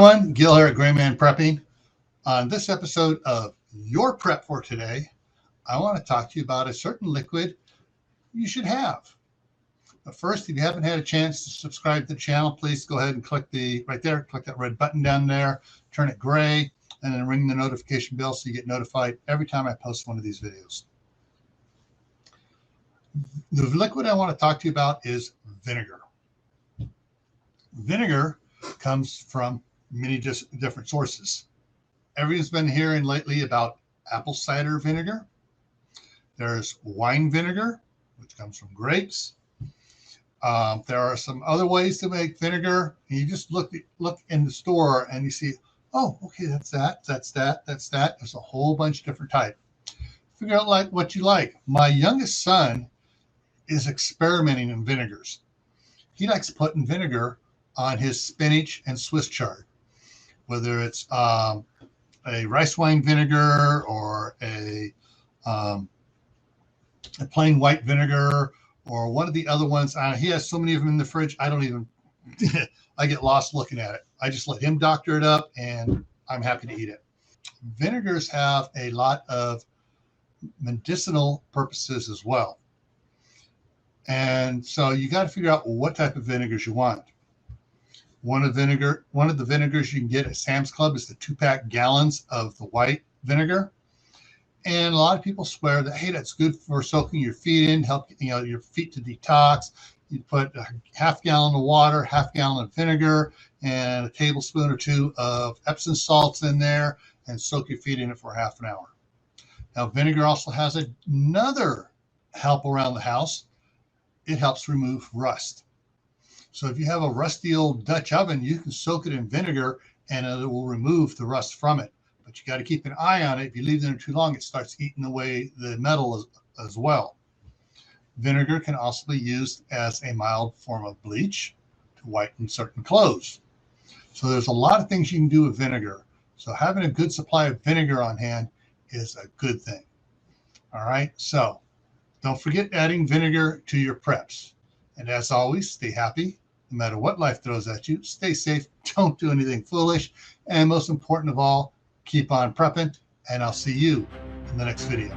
everyone, Gil here at GrayManPrepping. On this episode of Your Prep for Today, I want to talk to you about a certain liquid you should have. But first, if you haven't had a chance to subscribe to the channel, please go ahead and click right there, click that red button down there, turn it gray, and then ring the notification bell so you get notified every time I post one of these videos. The liquid I want to talk to you about is vinegar. Vinegar comes from many different sources. Everyone's been hearing lately about apple cider vinegar. There's wine vinegar, which comes from grapes. There are some other ways to make vinegar. You just look in the store and you see, oh, okay, that's that. There's a whole bunch of different types. Figure out what you like. My youngest son is experimenting in vinegars. He likes putting vinegar on his spinach and Swiss chard, whether it's a rice wine vinegar or a plain white vinegar or one of the other ones. He has so many of them in the fridge, I don't even, I get lost looking at it. I just let him doctor it up and I'm happy to eat it. Vinegars have a lot of medicinal purposes as well. And so you got to figure out what type of vinegars you want. One of the vinegars you can get at Sam's Club is the 2-pack gallons of the white vinegar. And a lot of people swear that, hey, that's good for soaking your feet in, help your feet to detox. You put a half gallon of water, half gallon of vinegar, and a tablespoon or two of Epsom salts in there and soak your feet in it for half an hour. Now, vinegar also has another help around the house. It helps remove rust. So if you have a rusty old Dutch oven, you can soak it in vinegar and it will remove the rust from it. But you got to keep an eye on it. If you leave it in too long, it starts eating away the metal as well. Vinegar can also be used as a mild form of bleach to whiten certain clothes. So there's a lot of things you can do with vinegar. So having a good supply of vinegar on hand is a good thing. All right. So don't forget adding vinegar to your preps. And as always, stay happy. No matter what life throws at you, stay safe, don't do anything foolish, and most important of all, keep on prepping, and I'll see you in the next video.